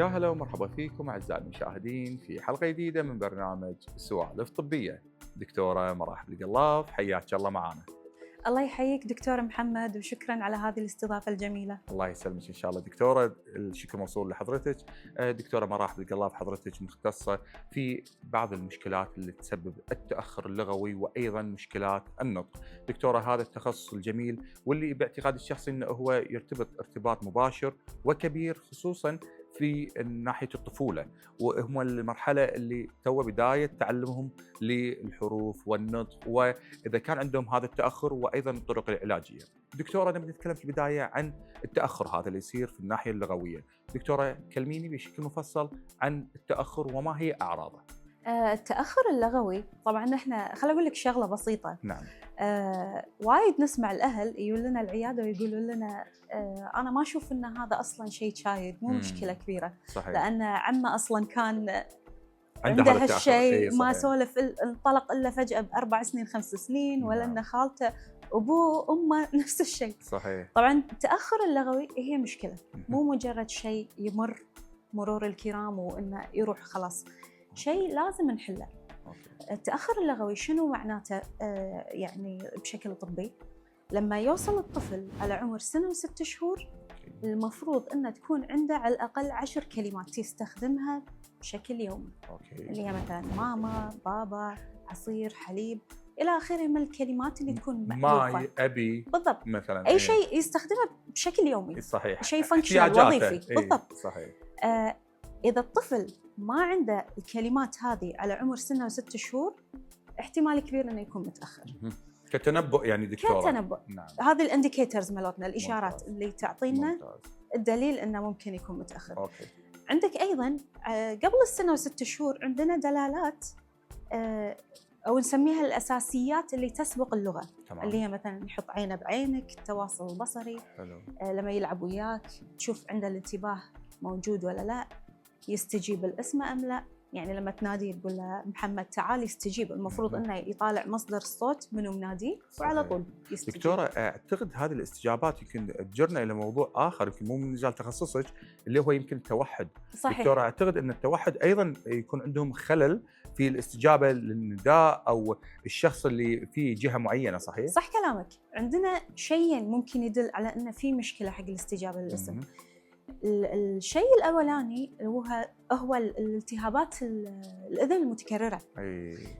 يا هلا ومرحبا فيكم أعزائي المشاهدين في حلقة جديدة من برنامج سوالف طبية. دكتورة مراحب القلاف، حياك الله معنا. الله يحييك دكتور محمد، وشكرا على هذه الاستضافة الجميلة. الله يسلمك إن شاء الله دكتورة، الشكر موصول لحضرتك. دكتورة مراحب القلاف، حضرتك مختصة في بعض المشكلات اللي تسبب التأخر اللغوي وأيضا مشكلات النطق. دكتورة، هذا التخصص الجميل واللي باعتقادي الشخصي أنه هو يرتبط ارتباط مباشر وكبير خصوصا في ناحية الطفولة، وهم المرحلة اللي تو بداية تعلمهم للحروف والنطق، وإذا كان عندهم هذا التأخر وأيضا الطرق العلاجية. دكتورة، نبي نتكلم في البداية عن التأخر هذا اللي يصير في الناحية اللغوية. دكتورة، كلميني بشكل مفصل عن التأخر وما هي أعراضه. التأخر اللغوي طبعا احنا خليني اقول لك شغلة بسيطة. نعم. وايد نسمع الأهل يقول لنا العيادة ويقولوا لنا أنا ما أشوف إن هذا أصلا شيء شايد، مو مشكلة كبيرة. صحيح. لأن عمه أصلا كان عنده عنده هذا التأخر. هالشيء، ما صحيح. سولف انطلق إلا فجأة ب4 سنين 5 سنين، ولا نعم. إن خالته أبوه وأمه نفس الشيء. صحيح. طبعا التأخر اللغوي هي مشكلة، مو مجرد شيء يمر مرور الكرام وإنه يروح خلاص، شيء لازم نحله. أوكي. التأخر اللغوي شنو معناته؟ يعني بشكل طبي لما يوصل الطفل على عمر 1 و6 شهور المفروض أنه تكون عنده على الأقل 10 كلمات يستخدمها بشكل يومي. أوكي. اللي هي مثلا ماما، بابا، عصير، حليب، إلى آخره من الكلمات اللي تكون مألوفة. ماي، أبي بالضبط، مثلا. أي شيء يستخدمه بشكل يومي. صحيح. شيء فانكشنال احتياجاته. وظيفي. بالضبط. صحيح. إذا الطفل ما عنده الكلمات هذه على عمر 1 و6 شهور احتمال كبير إنه يكون متأخر. كتنبؤ يعني دكتورة. كتنبؤ. نعم. هذه الانديكيتورز مالتنا، الإشارات ممتاز. اللي تعطينا ممتاز. الدليل إنه ممكن يكون متأخر. أوكي. عندك أيضاً قبل 1 و6 شهور عندنا دلالات أو نسميها الأساسيات اللي تسبق اللغة. تمام. اللي هي مثلاً يحط عينه بعينك، التواصل البصري. حلو. لما يلعب وياك تشوف عنده الانتباه موجود ولا لا، يستجيب الاسم أم لا. يعني لما تنادي تقول له محمد تعال يستجيب، المفروض انه يطالع مصدر الصوت منو مناديه وعلى طول يستجيب. دكتورة، اعتقد هذه الاستجابات يمكن تجرنا الى موضوع اخر يمكن مو من مجال تخصصك اللي هو يمكن التوحد. صحيح. دكتورة، اعتقد ان التوحد ايضا يكون عندهم خلل في الاستجابة للنداء او الشخص اللي في جهة معينة. صحيح؟ صح كلامك. عندنا شيئين ممكن يدل على ان في مشكلة حق الاستجابة للاسم. الشيء الاولاني هو الالتهابات الاذن المتكرره.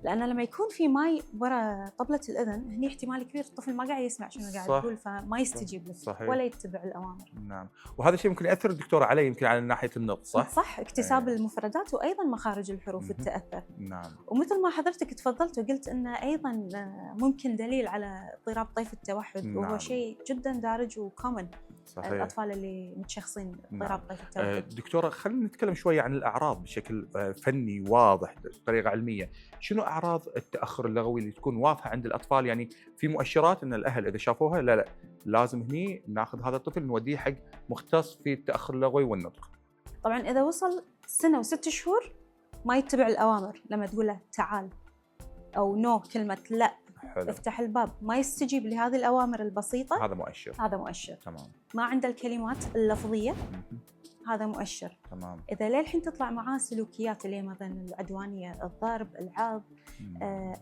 لان لما يكون في ماي ورا طبله الاذن هني احتمال كبير الطفل ما قاعد يسمع شنو قاعد يقول، فما يستجيب لك. صحيح. ولا يتبع الاوامر. نعم. وهذا الشيء ممكن ياثر دكتوره عليه يمكن على ناحيه النطق. صح اكتساب المفردات وايضا مخارج الحروف تتاثر. نعم. ومثل ما حضرتك تفضلت وقلت انه ايضا ممكن دليل على اضطراب طيف التوحد. نعم. وهو شيء جدا دارج وكومن. صحيح. الأطفال اللي متشخصين اضطراب طيف التوحد. دكتورة، خلينا نتكلم شوية عن الأعراض بشكل فني واضح بطريقة علمية. شنو أعراض التأخر اللغوي اللي تكون واضحة عند الأطفال؟ يعني في مؤشرات أن الأهل إذا شافوها لا لازم هني ناخذ هذا الطفل نوديه حق مختص في التأخر اللغوي والنطق. طبعا إذا وصل 1 و6 شهور ما يتبع الأوامر، لما تقول له تعال أو نو، كلمة لا، حلو. افتح الباب، ما يستجيب لهذه الأوامر البسيطة، هذا مؤشر. تمام. ما عنده الكلمات اللفظية، هذا مؤشر. تمام. إذا للحين تطلع معاه سلوكيات اللي هي مثلا العدوانية، الضرب، العض،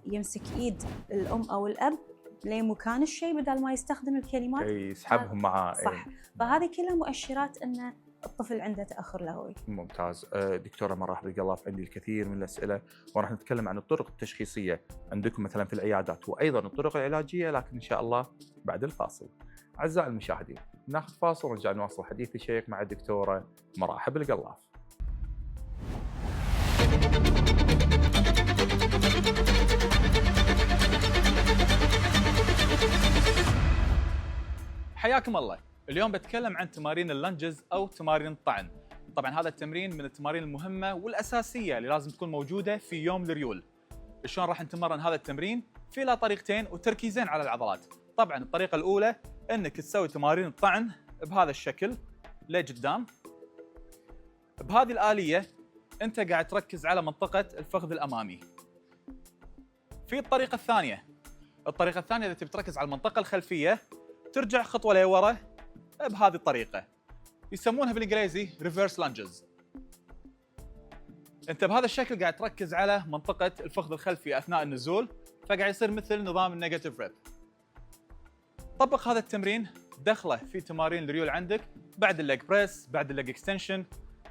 يمسك إيد الأم أو الأب لمكان الشيء بدل ما يستخدم الكلمات، يسحبهم معاه. صح. فهذه كلها مؤشرات أن الطفل عنده تأخر لغوي. ممتاز. دكتورة مراحب القلاف، عندي الكثير من الأسئلة وراح نتكلم عن الطرق التشخيصية عندكم مثلا في العيادات وأيضا الطرق العلاجية، لكن إن شاء الله بعد الفاصل. أعزائي المشاهدين، ناخذ فاصل ونرجع نواصل حديث الشيق مع الدكتورة مراحب القلاف. حياكم الله. اليوم بتكلم عن تمارين اللنجز أو تمارين الطعن. طبعا هذا التمرين من التمارين المهمة والأساسية اللي لازم تكون موجودة في يوم الريول. شلون راح نتمرن هذا التمرين؟ في له طريقتين وتركيزين على العضلات. طبعا الطريقة الأولى أنك تسوي تمارين الطعن بهذا الشكل لقدام. بهذه الآلية أنت قاعد تركز على منطقة الفخذ الأمامي. في الطريقة الثانية إذا تبي تركز على المنطقة الخلفية ترجع خطوة لورا بهذه الطريقة، يسمونها بالإنجليزي reverse lunges. انت بهذا الشكل قاعد تركز على منطقه الفخذ الخلفي اثناء النزول، فقاعد يصير مثل نظام النيجاتيف ريب. طبق هذا التمرين دخله في تمارين الريول عندك بعد الليج بريس، بعد الليج اكستنشن،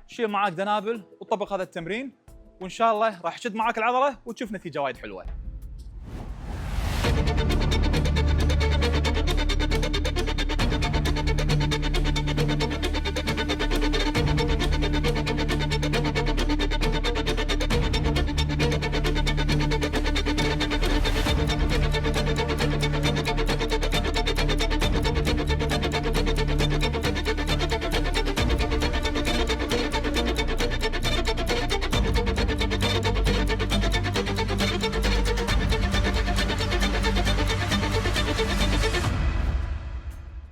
شيل معاك دنابل وطبق هذا التمرين، وان شاء الله راح يشد معاك العضله وتشوف نتيجه وايد حلوه.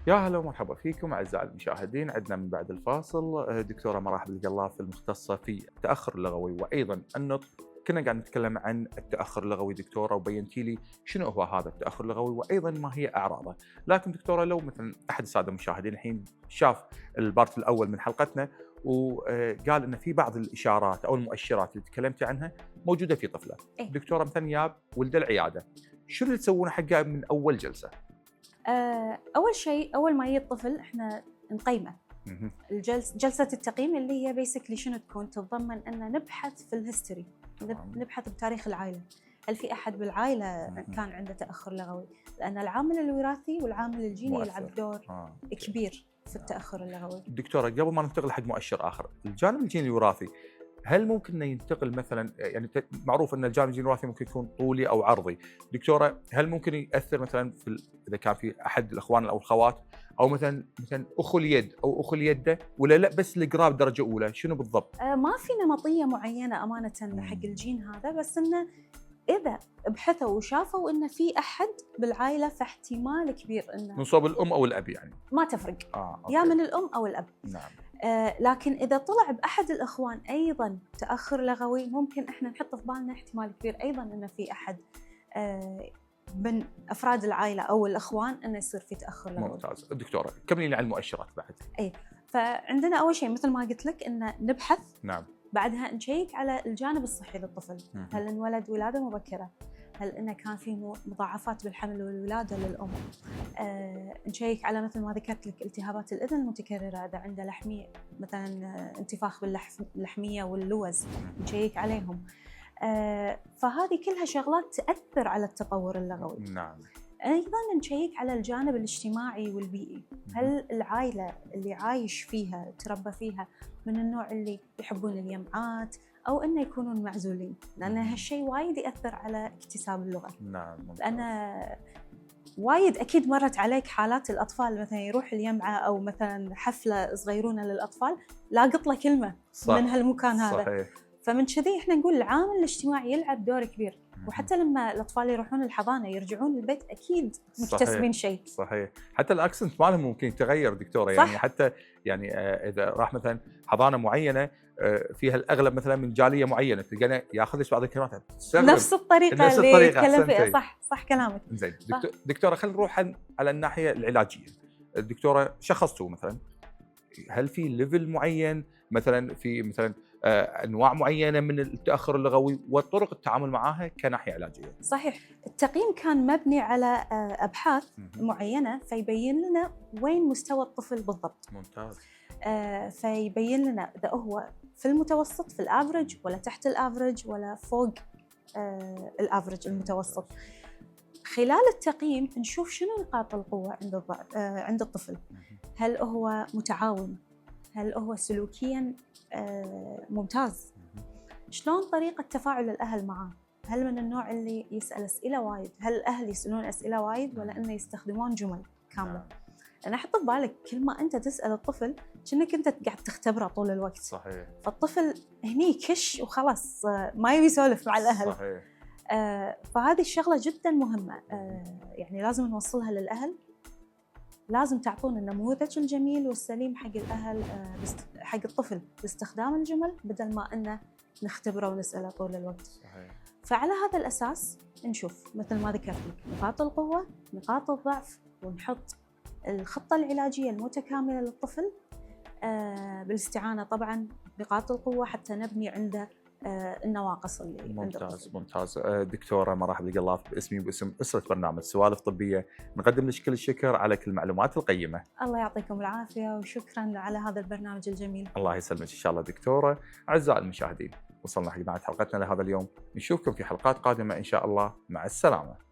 يا هلا ومرحبا فيكم اعزائي المشاهدين. عندنا من بعد الفاصل دكتوره مراحب القلاف المختصه في التاخر اللغوي وايضا النطق. كنا قاعد نتكلم عن التاخر اللغوي دكتوره، وبينتي لي شنو هو هذا التاخر اللغوي وايضا ما هي اعراضه. لكن دكتوره لو مثلا احد الساده المشاهدين الحين شاف البارت الاول من حلقتنا وقال ان في بعض الاشارات او المؤشرات اللي تكلمتي عنها موجوده في طفله، دكتوره مثلا ياب ولد العياده، شنو اللي تسوونه حقه من اول جلسه؟ اول شيء اول ما يجي الطفل احنا نقيمه. جلسه التقييم اللي هي بيسكلي شنو تكون؟ تتضمن ان نبحث في الهيستوري، نبحث بتاريخ العائله. هل في احد بالعائله كان عنده تاخر لغوي؟ لان العامل الوراثي والعامل الجيني يلعب دور كبير في التاخر اللغوي. دكتوره قبل ما ننتقل حق مؤشر اخر، الجانب الجيني الوراثي هل ممكن انه ينتقل مثلا؟ يعني معروف ان الجانب الجيني الوراثي ممكن يكون طولي او عرضي، دكتوره هل ممكن ياثر مثلا في اذا كان في احد الاخوان او الخوات او مثلا اخو اليد او اخو اليده، ولا لا بس القراب درجه اولى؟ شنو بالضبط؟ ما في نمطيه معينه امانه حق الجين هذا، بس انه اذا بحثوا وشافوا ان في احد بالعائله فاحتمال كبير انه من صوب الام او الاب، يعني ما تفرق يا من الام او الاب. نعم. لكن إذا طلع بأحد الإخوان أيضاً تأخر لغوي، ممكن إحنا نحط في بالنا احتمال كبير أيضاً إنه في أحد من أفراد العائلة أو الإخوان إنه يصير في تأخر لغوي. ممتاز. دكتورة كملي لي عن المؤشرات بعد. فعندنا أول شيء مثل ما قلت لك إنه نبحث. نعم. بعدها نشيك على الجانب الصحي للطفل. هل انولد ولادة مبكرة؟ هل إنه كان في مضاعفات بالحمل والولادة للأم؟ نشيك على مثل ما ذكرت لك التهابات الأذن المتكررة، إذا عنده لحمية مثلا انتفاخ باللحمية واللوز نشيك عليهم. فهذه كلها شغلات تأثر على التطور اللغوي. نعم. أيضا نشيك على الجانب الاجتماعي والبيئي. هل العائلة اللي عايش فيها تربى فيها من النوع اللي يحبون اليمعات أو إنه يكونون معزولين؟ لأن هالشيء وايد يأثر على اكتساب اللغة. نعم. أنا وايد أكيد مرت عليك حالات الأطفال مثلا يروح اليمعة أو مثلا حفلة صغيرونة للأطفال لاقط له كلمة من هالمكان هذا. صحيح. فمن كذي إحنا نقول العامل الاجتماعي يلعب دور كبير. وحتى لما الأطفال يروحون الحضانة يرجعون البيت أكيد مكتسبين شيء. صحيح. حتى الأكسنت مالهم ممكن يتغير دكتورة. صح. يعني حتى يعني إذا راح مثلا حضانة معينة فيها الأغلب مثلا من جالية معينة تلقينا ياخذ بعض الكلمات نفس الطريقة اللي يتكلم فيها. صح كلامك. زين. دكتورة خلينا نروح على الناحية العلاجية. الدكتورة شخصتوا مثلا هل في ليفل معين مثلا في مثلا انواع معينه من التاخر اللغوي وطرق التعامل معها كناحيه علاجيه؟ صحيح. التقييم كان مبني على ابحاث معينه فيبين لنا وين مستوى الطفل بالضبط. ممتاز. فيبين لنا اذا هو في المتوسط في الافرج ولا تحت الافرج ولا فوق الافرج المتوسط. خلال التقييم نشوف شنو نقاط القوه عند الطفل. هل هو متعاون؟ هل هو سلوكياً ممتاز؟ شلون طريقة تفاعل الأهل معه؟ هل من النوع اللي يسأل أسئلة وايد؟ هل الأهل يسألون أسئلة وايد ولا إنه يستخدمون جمل كاملة؟ أنا أحط ببالك كل ما أنت تسأل الطفل كأنك أنت قاعد تختبره طول الوقت. صحيح. فالطفل هني كش وخلاص ما يبي يسولف مع الأهل. صحيح. فهذه الشغلة جداً مهمة. يعني لازم نوصلها للأهل. لازم تعطون النموذج الجميل والسليم حق الأهل حق الطفل باستخدام الجمل بدل ما أنه نختبره ونسأله طول الوقت. صحيح. فعلى هذا الأساس نشوف مثل ما ذكرت لك نقاط القوة، نقاط الضعف، ونحط الخطة العلاجية المتكاملة للطفل بالاستعانة طبعاً بنقاط القوة حتى نبني عنده النواقص اللي عند ممتاز الطفل. ممتاز. دكتورة مراحب القلاف، باسمي وباسم أسرة برنامج سوالف طبية نقدم لك كل الشكر على كل المعلومات القيمة. الله يعطيكم العافية وشكرا على هذا البرنامج الجميل. الله يسلمك إن شاء الله دكتورة. أعزائي المشاهدين، وصلنا حق نهاية حلقتنا لهذا اليوم، نشوفكم في حلقات قادمة إن شاء الله. مع السلامة.